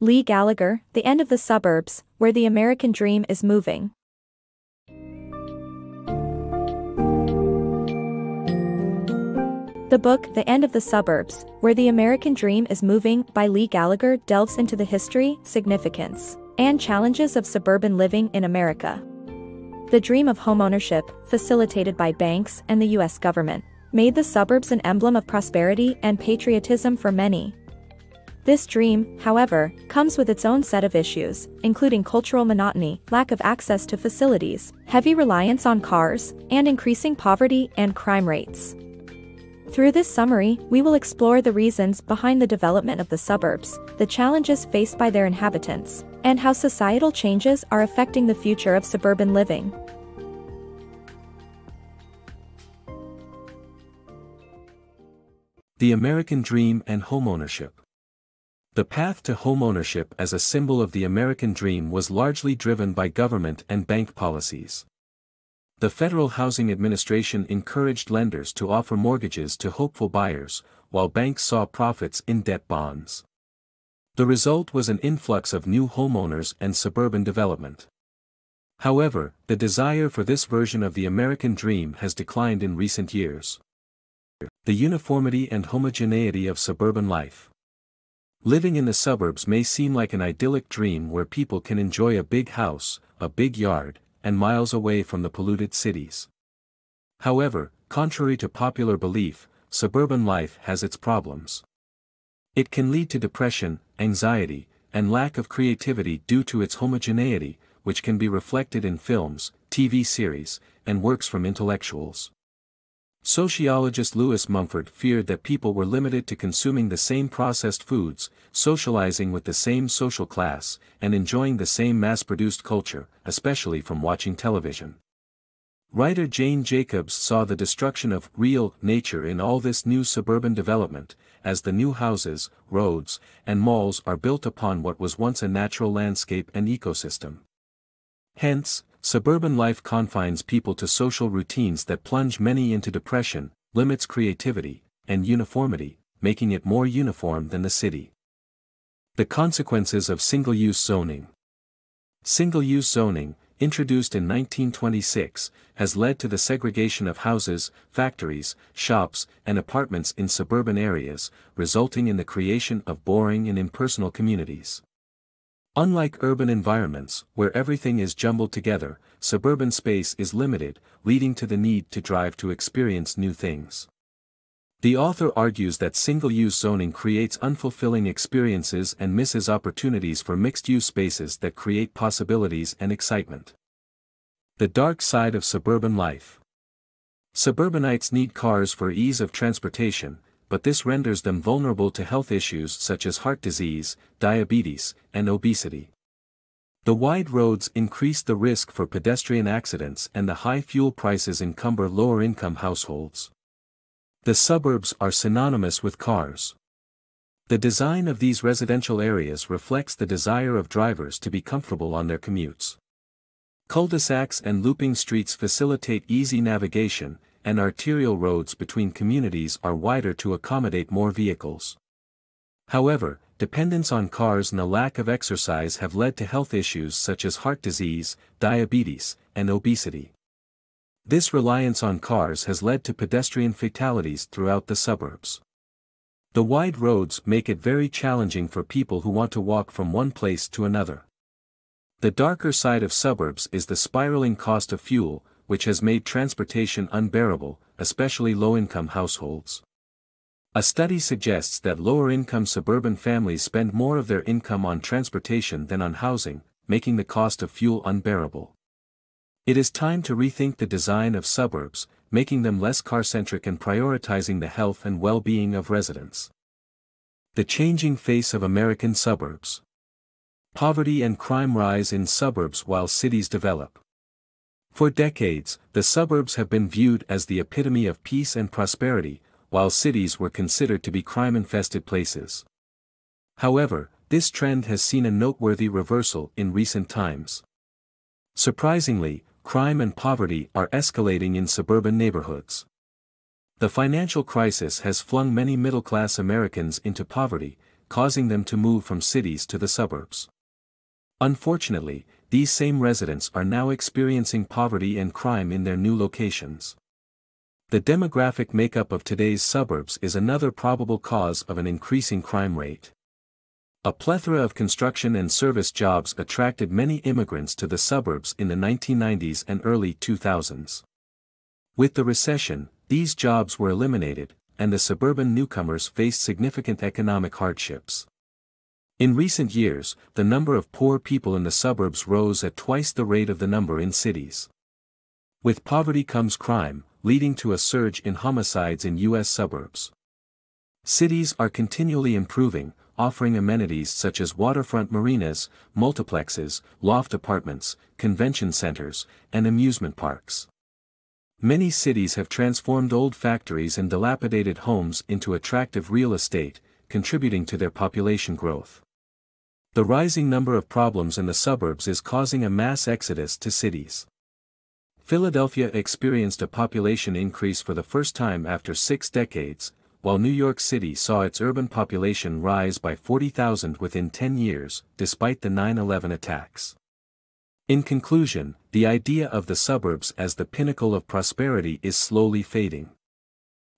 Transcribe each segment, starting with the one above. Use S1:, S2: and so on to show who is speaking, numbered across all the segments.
S1: Leigh Gallagher, The End of the Suburbs, Where the American Dream is Moving. The book The End of the Suburbs, Where the American Dream is Moving by Leigh Gallagher delves into the history, significance, and challenges of suburban living in America. The dream of homeownership, facilitated by banks and the U.S. government, made the suburbs an emblem of prosperity and patriotism for many. This dream, however, comes with its own set of issues, including cultural monotony, lack of access to facilities, heavy reliance on cars, and increasing poverty and crime rates. Through this summary, we will explore the reasons behind the development of the suburbs, the challenges faced by their inhabitants, and how societal changes are affecting the future of suburban living.
S2: The American Dream and Homeownership. The path to homeownership as a symbol of the American dream was largely driven by government and bank policies. The Federal Housing Administration encouraged lenders to offer mortgages to hopeful buyers, while banks saw profits in debt bonds. The result was an influx of new homeowners and suburban development. However, the desire for this version of the American dream has declined in recent years. The uniformity and homogeneity of suburban life. Living in the suburbs may seem like an idyllic dream where people can enjoy a big house, a big yard, and miles away from the polluted cities. However, contrary to popular belief, suburban life has its problems. It can lead to depression, anxiety, and lack of creativity due to its homogeneity, which can be reflected in films, TV series, and works from intellectuals. Sociologist Lewis Mumford feared that people were limited to consuming the same processed foods, socializing with the same social class, and enjoying the same mass-produced culture, especially from watching television. Writer Jane Jacobs saw the destruction of real nature in all this new suburban development, as the new houses, roads, and malls are built upon what was once a natural landscape and ecosystem. Hence, suburban life confines people to social routines that plunge many into depression, limits creativity, and uniformity, making it more uniform than the city. The consequences of single-use zoning. Single-use zoning, introduced in 1926, has led to the segregation of houses, factories, shops, and apartments in suburban areas, resulting in the creation of boring and impersonal communities. Unlike urban environments, where everything is jumbled together, suburban space is limited, leading to the need to drive to experience new things. The author argues that single-use zoning creates unfulfilling experiences and misses opportunities for mixed-use spaces that create possibilities and excitement. The dark side of suburban life. Suburbanites need cars for ease of transportation, but this renders them vulnerable to health issues such as heart disease, diabetes, and obesity. The wide roads increase the risk for pedestrian accidents and the high fuel prices encumber lower-income households. The suburbs are synonymous with cars. The design of these residential areas reflects the desire of drivers to be comfortable on their commutes. Cul-de-sacs and looping streets facilitate easy navigation, and arterial roads between communities are wider to accommodate more vehicles. However, dependence on cars and a lack of exercise have led to health issues such as heart disease, diabetes, and obesity. This reliance on cars has led to pedestrian fatalities throughout the suburbs. The wide roads make it very challenging for people who want to walk from one place to another. The darker side of suburbs is the spiraling cost of fuel, which has made transportation unbearable, especially low-income households. A study suggests that lower-income suburban families spend more of their income on transportation than on housing, making the cost of fuel unbearable. It is time to rethink the design of suburbs, making them less car-centric and prioritizing the health and well-being of residents. The changing face of American suburbs. Poverty and crime rise in suburbs while cities develop. For decades, the suburbs have been viewed as the epitome of peace and prosperity, while cities were considered to be crime-infested places. However, this trend has seen a noteworthy reversal in recent times. Surprisingly, crime and poverty are escalating in suburban neighborhoods. The financial crisis has flung many middle-class Americans into poverty, causing them to move from cities to the suburbs. Unfortunately, these same residents are now experiencing poverty and crime in their new locations. The demographic makeup of today's suburbs is another probable cause of an increasing crime rate. A plethora of construction and service jobs attracted many immigrants to the suburbs in the 1990s and early 2000s. With the recession, these jobs were eliminated, and the suburban newcomers faced significant economic hardships. In recent years, the number of poor people in the suburbs rose at twice the rate of the number in cities. With poverty comes crime, leading to a surge in homicides in U.S. suburbs. Cities are continually improving, offering amenities such as waterfront marinas, multiplexes, loft apartments, convention centers, and amusement parks. Many cities have transformed old factories and dilapidated homes into attractive real estate, contributing to their population growth. The rising number of problems in the suburbs is causing a mass exodus to cities. Philadelphia experienced a population increase for the first time after 6 decades, while New York City saw its urban population rise by 40,000 within 10 years, despite the 9/11 attacks. In conclusion, the idea of the suburbs as the pinnacle of prosperity is slowly fading.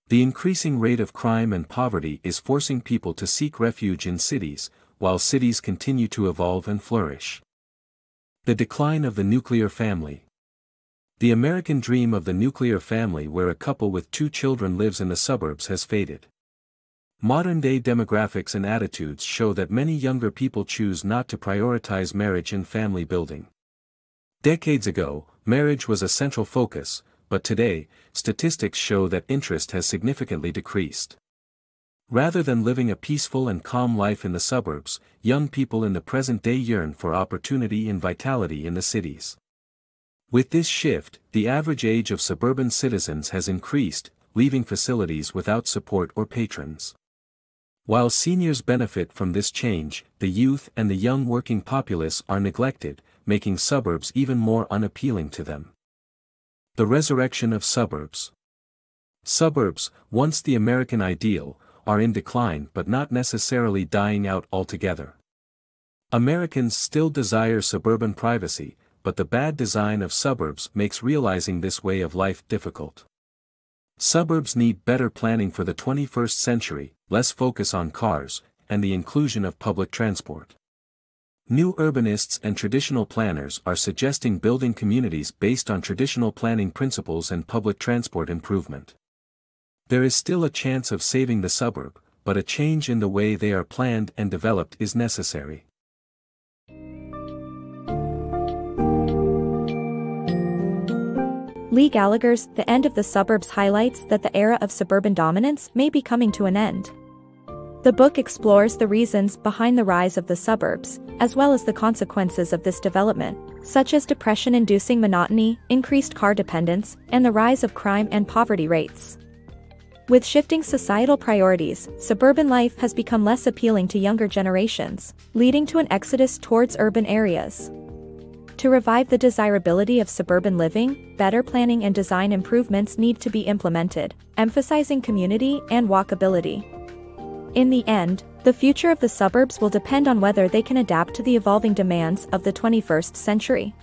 S2: The increasing rate of crime and poverty is forcing people to seek refuge in cities, while cities continue to evolve and flourish. The decline of the nuclear family. The American dream of the nuclear family where a couple with 2 children lives in the suburbs has faded. Modern-day demographics and attitudes show that many younger people choose not to prioritize marriage and family building. Decades ago, marriage was a central focus, but today, statistics show that interest has significantly decreased. Rather than living a peaceful and calm life in the suburbs, young people in the present day yearn for opportunity and vitality in the cities. With this shift, the average age of suburban citizens has increased, leaving facilities without support or patrons. While seniors benefit from this change, the youth and the young working populace are neglected, making suburbs even more unappealing to them. The resurrection of suburbs. Suburbs, once the American ideal, are in decline but not necessarily dying out altogether. Americans still desire suburban privacy, but the bad design of suburbs makes realizing this way of life difficult. Suburbs need better planning for the 21st century, less focus on cars, and the inclusion of public transport. New urbanists and traditional planners are suggesting building communities based on traditional planning principles and public transport improvement. There is still a chance of saving the suburb, but a change in the way they are planned and developed is necessary.
S1: Leigh Gallagher's The End of the Suburbs highlights that the era of suburban dominance may be coming to an end. The book explores the reasons behind the rise of the suburbs, as well as the consequences of this development, such as depression-inducing monotony, increased car dependence, and the rise of crime and poverty rates. With shifting societal priorities, suburban life has become less appealing to younger generations, leading to an exodus towards urban areas. To revive the desirability of suburban living, better planning and design improvements need to be implemented, emphasizing community and walkability. In the end, the future of the suburbs will depend on whether they can adapt to the evolving demands of the 21st century.